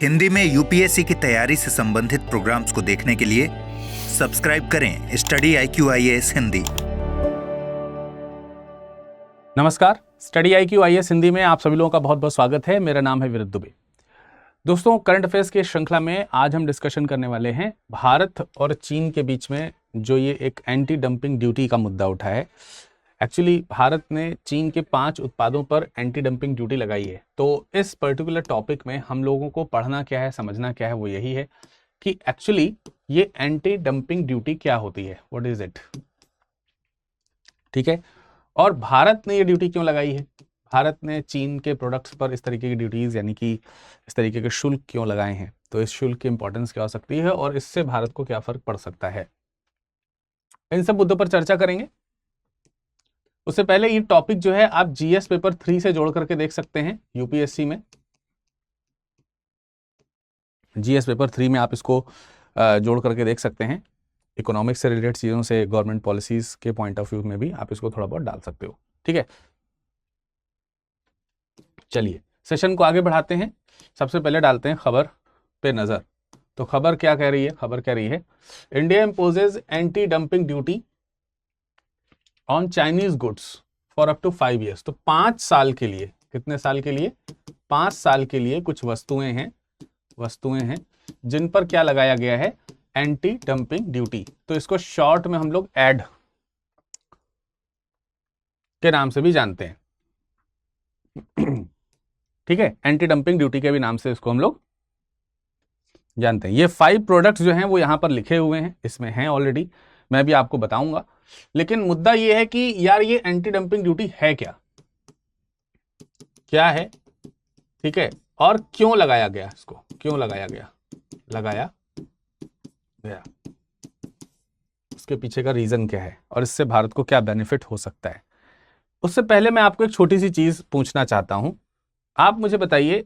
हिंदी में यूपीएससी की तैयारी से संबंधित प्रोग्राम्स को देखने के लिए सब्सक्राइब करें स्टडी IQ IAS हिंदी। नमस्कार, स्टडी IQ IAS हिंदी में आप सभी लोगों का बहुत बहुत स्वागत है। मेरा नाम है विरुद्ध दुबे। दोस्तों, करंट अफेयर्स की श्रृंखला में आज हम डिस्कशन करने वाले हैं भारत और चीन के बीच में जो ये एक एंटी डंपिंग ड्यूटी का मुद्दा उठा है। एक्चुअली भारत ने चीन के 5 उत्पादों पर एंटी डंपिंग ड्यूटी लगाई है। तो इस पर्टिकुलर टॉपिक में हम लोगों को पढ़ना क्या है, समझना क्या है, वो यही है कि एक्चुअली ये एंटी डंपिंग ड्यूटी क्या होती है, व्हाट इज इट। ठीक है, और भारत ने ये ड्यूटी क्यों लगाई है, भारत ने चीन के प्रोडक्ट्स पर इस तरीके की ड्यूटीज यानी कि इस तरीके के शुल्क क्यों लगाए हैं, तो इस शुल्क की इंपॉर्टेंस क्या हो सकती है और इससे भारत को क्या फर्क पड़ सकता है, इन सब मुद्दों पर चर्चा करेंगे। उससे पहले ये टॉपिक जो है आप जीएस पेपर 3 से जोड़ करके देख सकते हैं। यूपीएससी में जीएस पेपर 3 में आप इसको जोड़ करके देख सकते हैं। इकोनॉमिक्स से रिलेटेड चीजों से, गवर्नमेंट पॉलिसीज के पॉइंट ऑफ व्यू में भी आप इसको थोड़ा बहुत डाल सकते हो। ठीक है, चलिए सेशन को आगे बढ़ाते हैं। सबसे पहले डालते हैं खबर पे नजर। तो खबर क्या कह रही है, खबर कह रही है India imposes anti dumping duty on Chinese goods for up to 5 years। तो 5 साल के लिए, कितने साल के लिए, 5 साल के लिए कुछ वस्तुएं हैं जिन पर क्या लगाया गया है, एंटी डंपिंग ड्यूटी। तो इसको शॉर्ट में हम लोग एड के नाम से भी जानते हैं। ठीक है, एंटी डंपिंग ड्यूटी के भी नाम से इसको हम लोग जानते हैं। ये 5 प्रोडक्ट्स जो हैं वो यहां पर लिखे हुए हैं, इसमें हैं ऑलरेडी, मैं भी आपको बताऊंगा। लेकिन मुद्दा ये है कि यार ये एंटी डंपिंग ड्यूटी है क्या है, ठीक है, और क्यों लगाया गया, इसको क्यों लगाया गया, उसके पीछे का रीजन क्या है और इससे भारत को क्या बेनिफिट हो सकता है। उससे पहले मैं आपको एक छोटी सी चीज पूछना चाहता हूं। आप मुझे बताइए,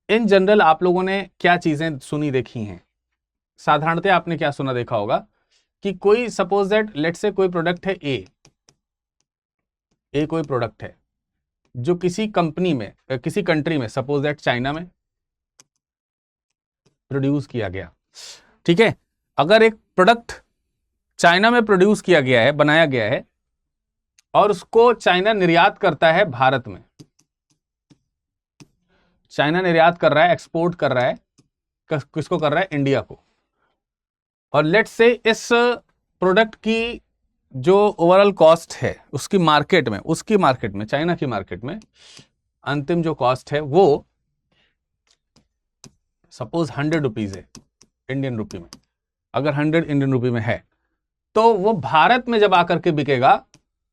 इन जनरल आप लोगों ने क्या चीजें सुनी देखी हैं। साधारणतः आपने क्या सुना देखा होगा कि कोई सपोज दैट लेट से कोई प्रोडक्ट है ए कोई प्रोडक्ट है जो किसी कंपनी में, किसी कंट्री में, सपोज दैट चाइना में प्रोड्यूस किया गया। ठीक है, अगर एक प्रोडक्ट चाइना में प्रोड्यूस किया गया है, बनाया गया है, और उसको चाइना निर्यात करता है भारत में, चाइना निर्यात कर रहा है, एक्सपोर्ट कर रहा है, किसको कर रहा है, इंडिया को। और लेट से इस प्रोडक्ट की जो ओवरऑल कॉस्ट है उसकी मार्केट में, चाइना की मार्केट में अंतिम जो कॉस्ट है वो सपोज 100 रुपीज है इंडियन रुपी में। अगर 100 इंडियन रुपी में है तो वो भारत में जब आकर के बिकेगा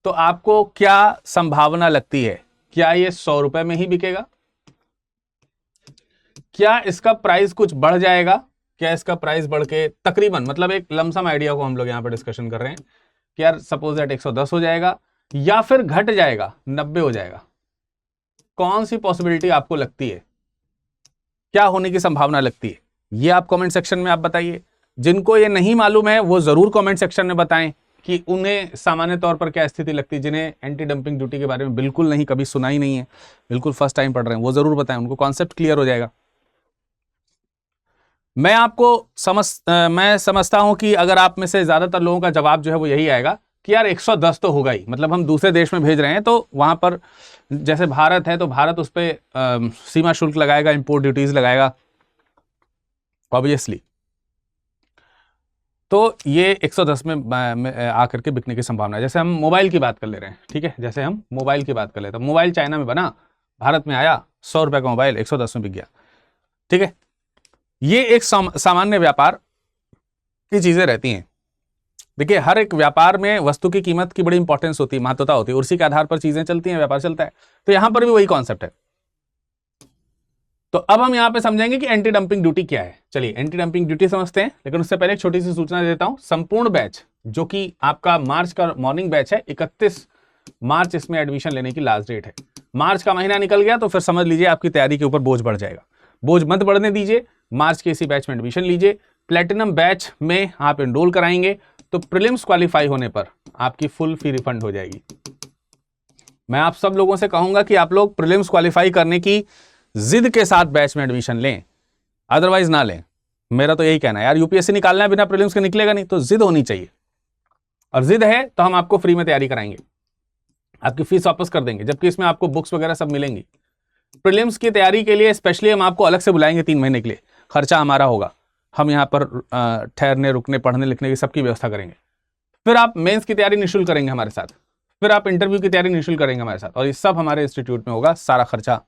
तो आपको क्या संभावना लगती है, क्या ये 100 रुपए में ही बिकेगा, क्या इसका प्राइस कुछ बढ़ जाएगा, क्या इसका प्राइस बढ़ के तकरीबन, मतलब एक लमसम आइडिया को हम लोग यहां पर डिस्कशन कर रहे हैं कि यार सपोज दैट 110 हो जाएगा या फिर घट जाएगा 90 हो जाएगा। कौन सी पॉसिबिलिटी आपको लगती है, क्या होने की संभावना लगती है, ये आप कमेंट सेक्शन में आप बताइए। जिनको ये नहीं मालूम है वो जरूर कमेंट सेक्शन में बताएं कि उन्हें सामान्य तौर पर क्या स्थिति लगती है। जिन्हें एंटी डंपिंग ड्यूटी के बारे में बिल्कुल नहीं, कभी सुना ही नहीं है, बिल्कुल फर्स्ट टाइम पढ़ रहे हैं, वो जरूर बताएं, उनको कॉन्सेप्ट क्लियर हो जाएगा। मैं समझता हूं कि अगर आप में से ज्यादातर लोगों का जवाब जो है वो यही आएगा कि यार 110 तो होगा ही, मतलब हम दूसरे देश में भेज रहे हैं तो वहां पर जैसे भारत है तो भारत उस पर सीमा शुल्क लगाएगा, इंपोर्ट ड्यूटीज लगाएगा ऑब्वियसली। तो ये 110 में आकर के बिकने की संभावना है। जैसे हम मोबाइल की बात कर ले रहे हैं, ठीक है, जैसे हम मोबाइल की बात कर लेते हैं, मोबाइल चाइना में बना, भारत में आया, 100 रुपए का मोबाइल 110 में बिक गया। ठीक है, ये एक सामान्य व्यापार की चीजें रहती हैं। देखिए, हर एक व्यापार में वस्तु की कीमत की बड़ी इंपॉर्टेंस होती है, महत्वता होती है, उसी के आधार पर चीजें चलती हैं, व्यापार चलता है। तो यहां पर भी वही कॉन्सेप्ट है। तो अब हम यहां पे समझेंगे कि एंटी डंपिंग ड्यूटी क्या है। चलिए एंटी डंपिंग ड्यूटी समझते हैं, लेकिन उससे पहले एक छोटी सी सूचना देता हूं। संपूर्ण बैच जो कि आपका मार्च का मॉर्निंग बैच है, 31 मार्च इसमें एडमिशन लेने की लास्ट डेट है। मार्च का महीना निकल गया तो फिर समझ लीजिए आपकी तैयारी के ऊपर बोझ बढ़ जाएगा। बोझ मत बढ़ने दीजिए, मार्च के इसी बैच में एडमिशन लीजिए। प्लेटिनम बैच में आप एनरोल कराएंगे तो प्रीलिम्स क्वालिफाई होने पर आपकी फुल फी रिफंड हो जाएगी। मैं आप सब लोगों से कहूंगा कि आप लोग प्रीलिम्स क्वालिफाई करने की जिद के साथ बैच में एडमिशन लें, अदरवाइज ना लें। मेरा तो यही कहना है यार, यूपीएससी निकालना है, बिना प्रीलिम्स के निकलेगा नहीं, तो जिद होनी चाहिए, और जिद है तो हम आपको फ्री में तैयारी कराएंगे, आपकी फीस वापस कर देंगे, जबकि इसमें आपको बुक्स वगैरह सब मिलेंगी। प्रीलिम्स की तैयारी के लिए स्पेशली हम आपको अलग से बुलाएंगे 3 महीने के लिए, खर्चा हमारा होगा, हम यहाँ पर ठहरने रुकने पढ़ने लिखने की सबकी व्यवस्था करेंगे। फिर आप मेंस की तैयारी निःशुल्क करेंगे हमारे साथ, फिर आप इंटरव्यू की तैयारी निःशुल्क करेंगे हमारे साथ, और ये सब हमारे इंस्टीट्यूट में होगा, सारा खर्चा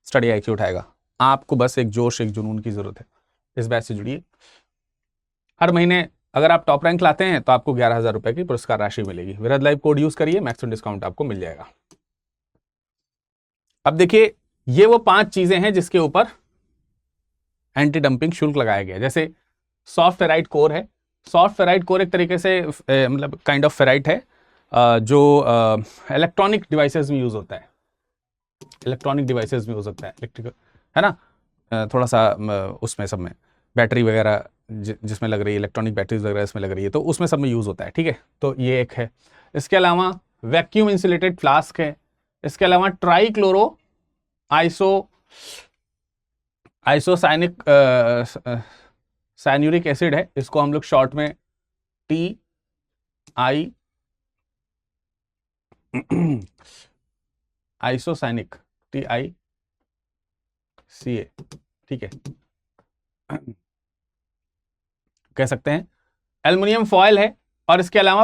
स्टडी IQ उठाएगा। आपको बस एक जोश एक जुनून की जरूरत है, इस बैच से जुड़िए। हर महीने अगर आप टॉप रैंक लाते हैं तो आपको 11,000 रुपए की पुरस्कार राशि मिलेगी। विराज लाइव कोड यूज करिए, मैक्सिमम डिस्काउंट आपको मिल जाएगा। अब देखिए, ये वो 5 चीजें हैं जिसके ऊपर एंटी डंपिंग शुल्क लगाया गया। जैसे सॉफ्ट फेराइट कोर है। सॉफ्ट फेराइट कोर एक तरीके से मतलब काइंड ऑफ फेराइट है जो इलेक्ट्रॉनिक डिवाइसेस में यूज होता है, इलेक्ट्रॉनिक डिवाइसेस में हो सकता है, इलेक्ट्रिकल है ना, थोड़ा सा उसमें सब में बैटरी वगैरह जिसमें लग रही है, इलेक्ट्रॉनिक बैटरीज वगैरह इसमें लग रही है, तो उसमें सब में यूज होता है, ठीक है। तो ये एक है। इसके अलावा वैक्यूम इंसुलेटेड फ्लास्क है। इसके अलावा ट्राई क्लोरो आइसोसाइनिक साइन्यूरिक एसिड है, इसको हम लोग शॉर्ट में TI आइसोसाइनिक TICA, ठीक है, कह सकते हैं। एल्युमिनियम फॉयल है, और इसके अलावा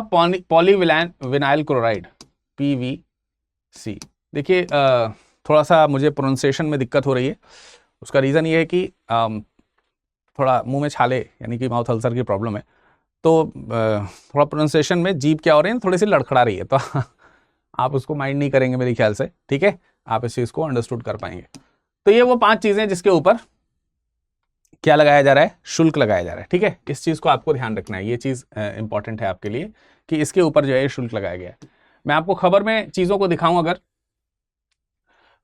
पॉलीविनाइल क्लोराइड PVC। देखिए थोड़ा सा मुझे प्रोनाउंसिएशन में दिक्कत हो रही है, उसका रीज़न ये है कि थोड़ा मुंह में छाले यानी कि माउथ अल्सर की प्रॉब्लम है, तो थोड़ा प्रोनाउंसिएशन में जीभ क्या हो रही है, थोड़ी सी लड़खड़ा रही है, तो आप उसको माइंड नहीं करेंगे मेरे ख्याल से, ठीक है, आप इस चीज़ को अंडरस्टूड कर पाएंगे। तो ये वो 5 चीज़ें जिसके ऊपर क्या लगाया जा रहा है, शुल्क लगाया जा रहा है, ठीक है। इस चीज़ को आपको ध्यान रखना है, ये चीज़ इंपॉर्टेंट है आपके लिए कि इसके ऊपर जो है शुल्क लगाया गया है। मैं आपको खबर में चीज़ों को दिखाऊं अगर,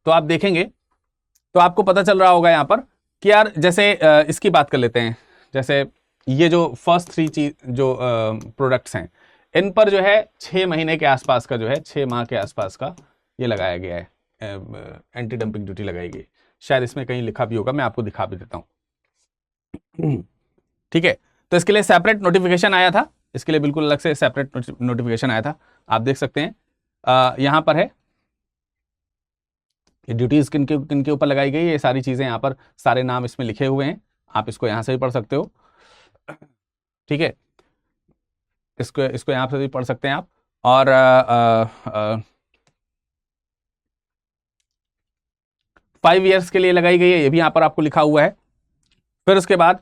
तो आप देखेंगे तो आपको पता चल रहा होगा यहाँ पर कि यार जैसे इसकी बात कर लेते हैं, जैसे ये जो फर्स्ट 3 चीज जो प्रोडक्ट्स हैं, इन पर जो है 6 महीने के आसपास का जो है 6 माह के आसपास का ये लगाया गया है, एंटी डंपिंग ड्यूटी लगाई गई। शायद इसमें कहीं लिखा भी होगा, मैं आपको दिखा भी देता हूँ, ठीक है। तो इसके लिए सेपरेट नोटिफिकेशन आया था, इसके लिए बिल्कुल अलग से सेपरेट नोटिफिकेशन आया था, आप देख सकते हैं यहाँ पर है ये ड्यूटीज किनके ऊपर लगाई गई, ये सारी चीजें यहाँ पर सारे नाम इसमें लिखे हुए हैं, आप इसको यहाँ से भी पढ़ सकते हो, ठीक है, इसको यहाँ से भी पढ़ सकते हैं आप। और 5 ईयर्स के लिए लगाई गई है, ये भी यहाँ पर आपको लिखा हुआ है। फिर उसके बाद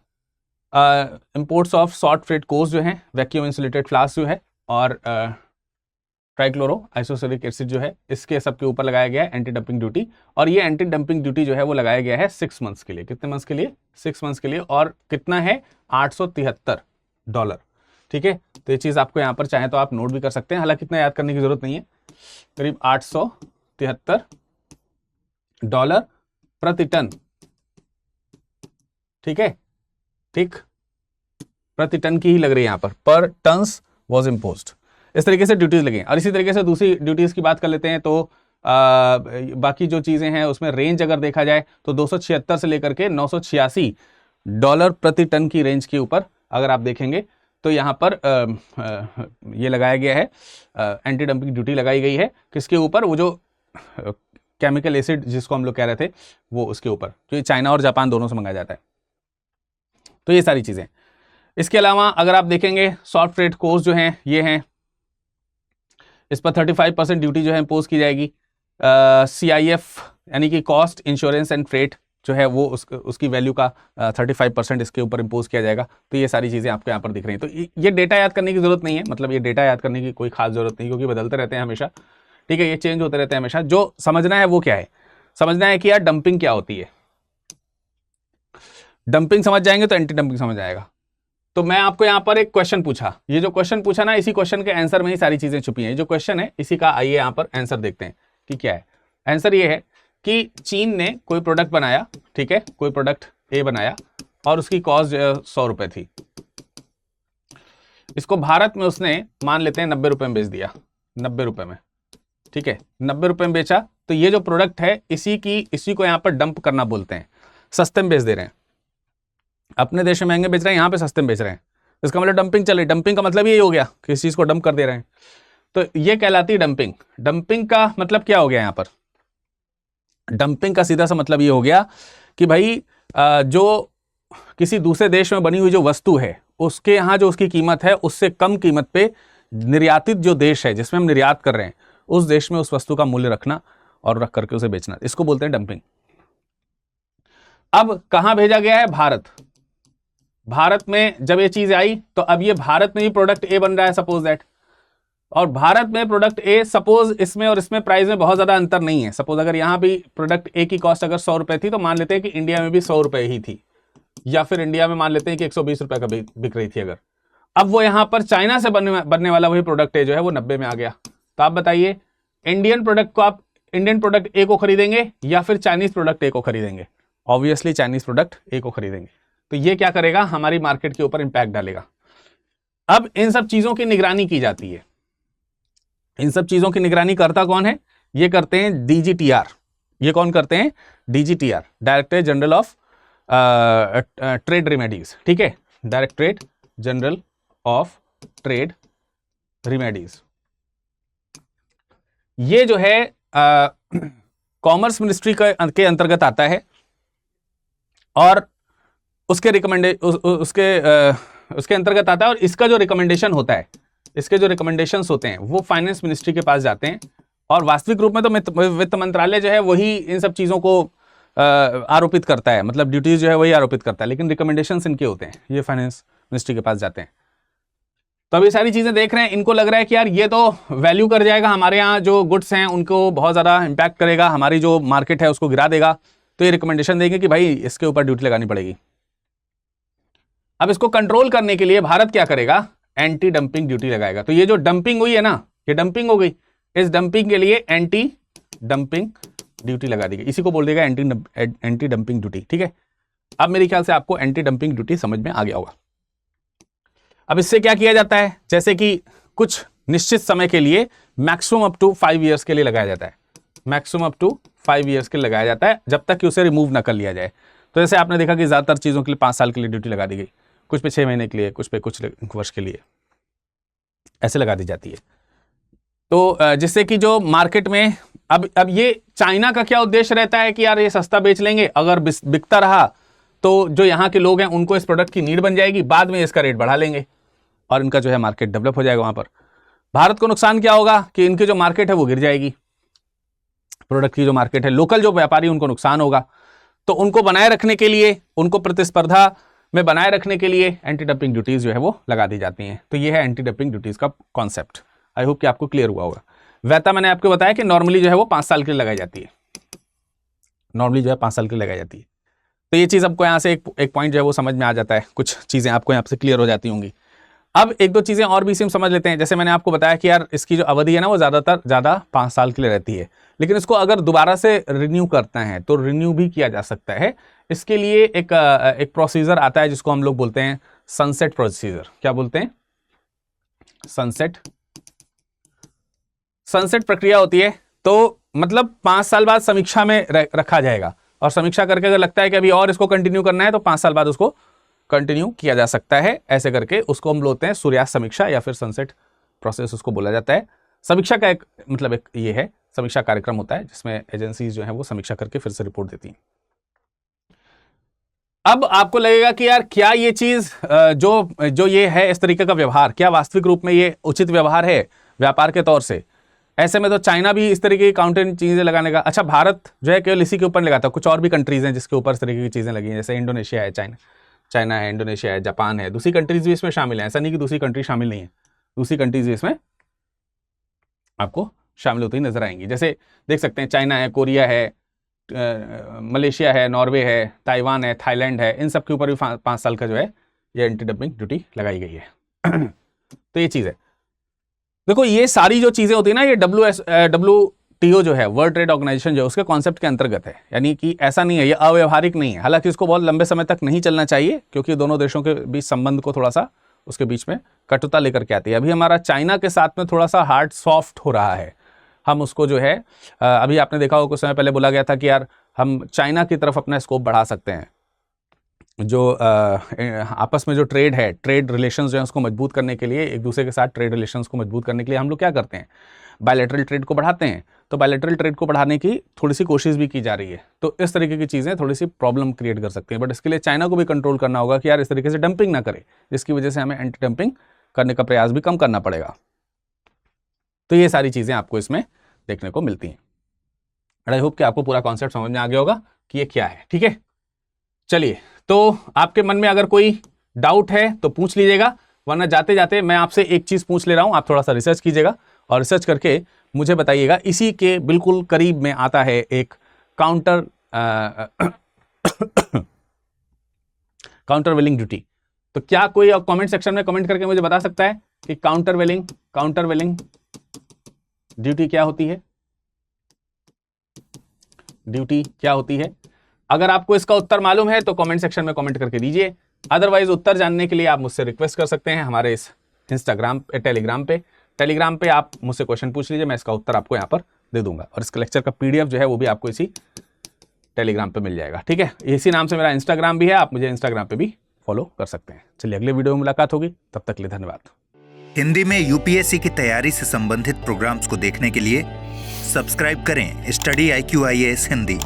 imports of short freight course जो है, वैक्यूम इंसुलेटेड फ्लास्क जो है, और ट्राइक्लोरो आइसोसैलिक एसिड जो है, इसके सबके ऊपर लगाया गया है एंटी डंपिंग ड्यूटी। और ये एंटी डंपिंग ड्यूटी जो है वो लगाया गया है 6 मंथ्स के लिए। कितने मंथ्स के लिए? 6 मंथ्स के लिए। और कितना है? $873, ठीक है। तो ये चीज आपको यहाँ पर चाहे तो आप नोट भी कर सकते हैं, हालांकि इतना याद करने की जरूरत नहीं है, करीब $873 प्रति टन, ठीक है, ठीक, प्रति टन की ही लग रही है यहाँ पर टन्स वॉज इम्पोज्ड। इस तरीके से ड्यूटीज लगी। और इसी तरीके से दूसरी ड्यूटीज की बात कर लेते हैं, तो बाकी जो चीजें हैं उसमें रेंज अगर देखा जाए तो 276 से लेकर के $986 प्रति टन की रेंज के ऊपर अगर आप देखेंगे तो यहाँ पर ये लगाया गया है, एंटी डंपिंग ड्यूटी लगाई गई है। किसके ऊपर? वो जो केमिकल एसिड जिसको हम लोग कह रहे थे वो, उसके ऊपर, जो चाइना और जापान दोनों से मंगाया जाता है। तो ये सारी चीजें। इसके अलावा अगर आप देखेंगे सॉफ्ट फ्रेट कोर्स जो हैं ये हैं, इस पर 35% ड्यूटी जो है इम्पोज की जाएगी। CIF यानी कि कॉस्ट इंश्योरेंस एंड फ्रेट जो है वो उसकी वैल्यू का 35% इसके ऊपर इम्पोज किया जाएगा। तो ये सारी चीज़ें आपको यहाँ पर दिख रही हैं। तो ये डेटा याद करने की जरूरत नहीं है, मतलब ये डेटा याद करने की कोई खास जरूरत नहीं, क्योंकि बदलते रहते हैं हमेशा, ठीक है, ये चेंज होते रहते हैं हमेशा। जो समझना है वो क्या है? समझना है कि यार डंपिंग क्या होती है। डंपिंग समझ जाएंगे तो एंटी डंपिंग समझ आएगा। तो मैं आपको यहाँ पर एक क्वेश्चन पूछा, ये जो क्वेश्चन पूछा ना, इसी क्वेश्चन के आंसर में ही सारी चीजें छुपी हैं। ये जो क्वेश्चन है इसी का आइए यहाँ पर आंसर देखते हैं कि क्या है। आंसर ये है कि चीन ने कोई प्रोडक्ट बनाया, ठीक है, कोई प्रोडक्ट ए बनाया और उसकी कॉस्ट 100 रुपए थी। इसको भारत में उसने मान लेते हैं 90 रुपए में बेच दिया, 90 रुपए में, ठीक है, 90 रुपए में बेचा। तो ये जो प्रोडक्ट है इसी को यहाँ पर डंप करना बोलते हैं, सस्ते में बेच दे रहे हैं। अपने देश में महंगे बेच रहे हैं, यहाँ पे सस्ते में बेच रहे हैं, इसका मतलब डंपिंग चल रही है। डंपिंग का मतलब ये हो गया कि इस चीज को डंप कर दे रहे हैं, तो ये कहलाती है डंपिंग। डंपिंग का मतलब क्या हो गया यहाँ पर? डंपिंग का सीधा सा मतलब ये हो गया कि भाई जो किसी दूसरे देश में बनी हुई जो वस्तु है उसके यहाँ जो उसकी कीमत है उससे कम कीमत पे निर्यातित जो देश है जिसमें हम निर्यात कर रहे हैं उस देश में उस वस्तु का मूल्य रखना और रख करके उसे बेचना, इसको बोलते हैं डंपिंग। अब कहां भेजा गया है? भारत। भारत में जब ये चीज आई तो अब ये भारत में ही प्रोडक्ट ए बन रहा है सपोज दैट, और भारत में प्रोडक्ट ए, सपोज इसमें और इसमें प्राइस में बहुत ज्यादा अंतर नहीं है। सपोज अगर यहां भी प्रोडक्ट ए की कॉस्ट अगर 100 रुपए थी तो मान लेते हैं कि इंडिया में भी 100 रुपए ही थी, या फिर इंडिया में मान लेते हैं कि 120 रुपए का बिक रही थी अगर। अब वो यहां पर चाइना से बनने वाला वही प्रोडक्ट ए जो है वो 90 में आ गया। तो आप बताइए इंडियन प्रोडक्ट ए को खरीदेंगे या फिर चाइनीज प्रोडक्ट ए को खरीदेंगे? ऑब्वियसली चाइनीज प्रोडक्ट ए को खरीदेंगे। तो ये क्या करेगा? हमारी मार्केट के ऊपर इंपैक्ट डालेगा। अब इन सब चीजों की निगरानी की जाती है। इन सब चीजों की निगरानी करता कौन है? ये करते हैं डीजीटीआर। ये कौन करते हैं? DGTR, directorate general of trade remedies. ठीक है, directorate general of trade remedies. ये जो है कॉमर्स मिनिस्ट्री के अंतर्गत आता है और उसके उसके अंतर्गत आता है, और इसका जो रिकमेंडेशन होता है, इसके जो रिकमेंडेशंस होते हैं वो फाइनेंस मिनिस्ट्री के पास जाते हैं। और वास्तविक रूप में तो वित्त मंत्रालय जो है वही इन सब चीजों को आरोपित करता है, मतलब ड्यूटीज जो है वही आरोपित करता है, लेकिन रिकमेंडेशंस इनके होते हैं, ये फाइनेंस मिनिस्ट्री के पास जाते हैं। तो अब ये सारी चीजें देख रहे हैं, इनको लग रहा है कि यार ये तो वैल्यू कर जाएगा, हमारे यहाँ जो गुड्स हैं उनको बहुत ज्यादा इंपैक्ट करेगा, हमारी जो मार्केट है उसको गिरा देगा, तो ये रिकमेंडेशन देंगे कि भाई इसके ऊपर ड्यूटी लगानी पड़ेगी। अब इसको कंट्रोल करने के लिए भारत क्या करेगा? एंटी डंपिंग ड्यूटी लगाएगा। तो ये जो डंपिंग हुई है ना, ये डंपिंग हो गई, इस डंपिंग के लिए एंटी डंपिंग ड्यूटी लगा दी गई। इसी को बोल देगा एंटी डंपिंग ड्यूटी। ठीक है, अब मेरे ख्याल से आपको एंटी डंपिंग ड्यूटी समझ में आ गया होगा। अब इससे क्या किया जाता है? जैसे कि कुछ निश्चित समय के लिए मैक्सिमम अप टू 5 ईयर्स के लिए लगाया जाता है, मैक्सिमम अप टू 5 ईयर्स के लिए लगाया जाता है, जब तक कि उसे रिमूव ना कर लिया जाए। तो जैसे आपने देखा कि ज्यादातर चीजों के लिए 5 साल के लिए ड्यूटी लगा दी गई, कुछ पे 6 महीने के लिए, कुछ पे कुछ वर्ष के लिए, ऐसे लगा दी जाती है। तो जिससे कि जो मार्केट में अब ये चाइना का क्या उद्देश्य रहता है कि यार ये सस्ता बेच लेंगे, अगर बिकता रहा तो जो यहाँ के लोग हैं उनको इस प्रोडक्ट की नीड बन जाएगी, बाद में इसका रेट बढ़ा लेंगे और इनका जो है मार्केट डेवलप हो जाएगा वहां पर। भारत को नुकसान क्या होगा कि इनकी जो मार्केट है वो गिर जाएगी, प्रोडक्ट की जो मार्केट है, लोकल जो व्यापारी उनको नुकसान होगा। तो उनको बनाए रखने के लिए, उनको प्रतिस्पर्धा में बनाए रखने के लिए एंटी डंपिंग ड्यूटीज जो है वो लगा दी जाती हैं। तो ये है एंटी डंपिंग ड्यूटीज का कॉन्सेप्ट। आई होप कि आपको क्लियर हुआ होगा। वैसा मैंने आपको बताया कि नॉर्मली जो है वो 5 साल के लिए लगाई जाती है, नॉर्मली जो है 5 साल के लिए लगाई जाती है। तो ये चीज आपको यहाँ से एक पॉइंट जो है वो समझ में आ जाता है, कुछ चीजें आपको यहाँ से क्लियर हो जाती होंगी। अब एक दो चीजें और भी इसी में समझ लेते हैं। जैसे मैंने आपको बताया कि यार इसकी जो अवधि है ना वो ज्यादा 5 साल के लिए रहती है, लेकिन इसको अगर दोबारा से रिन्यू करते हैं तो रिन्यू भी किया जा सकता है। इसके लिए एक प्रोसीजर आता है जिसको हम लोग बोलते हैं सनसेट प्रोसीजर। क्या बोलते हैं? सनसेट प्रक्रिया होती है। तो मतलब 5 साल बाद समीक्षा में रखा जाएगा, और समीक्षा करके अगर लगता है कि अभी और इसको कंटिन्यू करना है तो 5 साल बाद उसको कंटिन्यू किया जा सकता है। ऐसे करके उसको हम बोलते हैं सूर्यास्त समीक्षा या फिर सनसेट प्रोसेस उसको बोला जाता है। समीक्षा का एक ये है, समीक्षा कार्यक्रम होता है जिसमें एजेंसीज जो है वो समीक्षा करके फिर से रिपोर्ट देती हैं। अब आपको लगेगा कि यार क्या ये चीज जो ये है इस तरीके का व्यवहार, क्या वास्तविक रूप में ये उचित व्यवहार है व्यापार के तौर से? ऐसे में तो चाइना भी इस तरीके की काउंटर चीजें लगाने का, अच्छा भारत जो है केवल इसी के ऊपर लगाता है, कुछ और भी कंट्रीज हैं जिसके ऊपर इस तरीके की चीजें लगी हैं, जैसे इंडोनेशिया है, चाइना है, इंडोनेशिया है, जापान है, दूसरी कंट्रीज भी इसमें शामिल है। ऐसा नहीं कि दूसरी कंट्री शामिल नहीं है, दूसरी कंट्रीज भी इसमें आपको शामिल होती नजर आएंगी। जैसे देख सकते हैं चाइना है, कोरिया है, मलेशिया है, नॉर्वे है, ताइवान है, थाईलैंड है, इन सब के ऊपर भी 5 साल का जो है ये एंटी डंपिंग ड्यूटी लगाई गई है। तो ये चीज है। देखो ये सारी जो चीजें होती है ना, ये WTO जो है, वर्ल्ड ट्रेड ऑर्गेनाइजेशन जो है, उसके कॉन्सेप्ट के अंतर्गत है। यानी कि ऐसा नहीं है, ये अव्यवहारिक नहीं है। हालांकि इसको बहुत लंबे समय तक नहीं चलना चाहिए क्योंकि दोनों देशों के बीच संबंध को थोड़ा सा उसके बीच में कटुता लेकर के आती है। अभी हमारा चाइना के साथ में थोड़ा सा हार्ड सॉफ्ट हो रहा है। हम उसको जो है अभी आपने देखा होगा कुछ समय पहले बोला गया था कि यार हम चाइना की तरफ अपना स्कोप बढ़ा सकते हैं, जो आपस में जो ट्रेड है, ट्रेड रिलेशंस जो है उसको मजबूत करने के लिए, एक दूसरे के साथ ट्रेड रिलेशंस को मजबूत करने के लिए हम लोग क्या करते हैं, बायलैटरल ट्रेड को बढ़ाते हैं। तो बायलैटरल ट्रेड को बढ़ाने की थोड़ी सी कोशिश भी की जा रही है। तो इस तरीके की चीज़ें थोड़ी सी प्रॉब्लम क्रिएट कर सकती हैं, बट इसके लिए चाइना को भी कंट्रोल करना होगा कि यार इस तरीके से डंपिंग ना करे, जिसकी वजह से हमें एंटी डंपिंग करने का प्रयास भी कम करना पड़ेगा। तो ये सारी चीज़ें आपको इसमें देखने को मिलती हैं। आई होप कि आपको पूरा कॉन्सेप्ट समझ में आ गया होगा कि ये क्या है। ठीक है, चलिए, तो आपके मन में अगर कोई डाउट है तो पूछ लीजिएगा, वरना जाते जाते मैं आपसे एक चीज़ पूछ ले रहा हूँ, आप थोड़ा सा रिसर्च कीजिएगा और रिसर्च करके मुझे बताइएगा। इसी के बिल्कुल करीब में आता है एक काउंटर काउंटर वेलिंग ड्यूटी। तो क्या कोई कमेंट सेक्शन में कमेंट करके मुझे बता सकता है कि काउंटर वेलिंग ड्यूटी क्या होती है? ड्यूटी क्या होती है? अगर आपको इसका उत्तर मालूम है तो कमेंट सेक्शन में कमेंट करके दीजिए। अदरवाइज उत्तर जानने के लिए आप मुझसे रिक्वेस्ट कर सकते हैं हमारे इस इंस्टाग्राम टेलीग्राम पे आप मुझसे क्वेश्चन पूछ लीजिए, मैं इसका उत्तर आपको यहाँ पर दे दूंगा। और इसका लेक्चर का PDF जो है वो भी आपको इसी टेलीग्राम पे मिल जाएगा। ठीक है, इसी नाम से मेरा इंस्टाग्राम भी है, आप मुझे इंस्टाग्राम पे भी फॉलो कर सकते हैं। चलिए, अगले वीडियो में मुलाकात होगी, तब तक के लिए धन्यवाद। हिंदी में यूपीएससी की तैयारी से संबंधित प्रोग्राम्स को देखने के लिए सब्सक्राइब करें स्टडी IQ IAS हिंदी।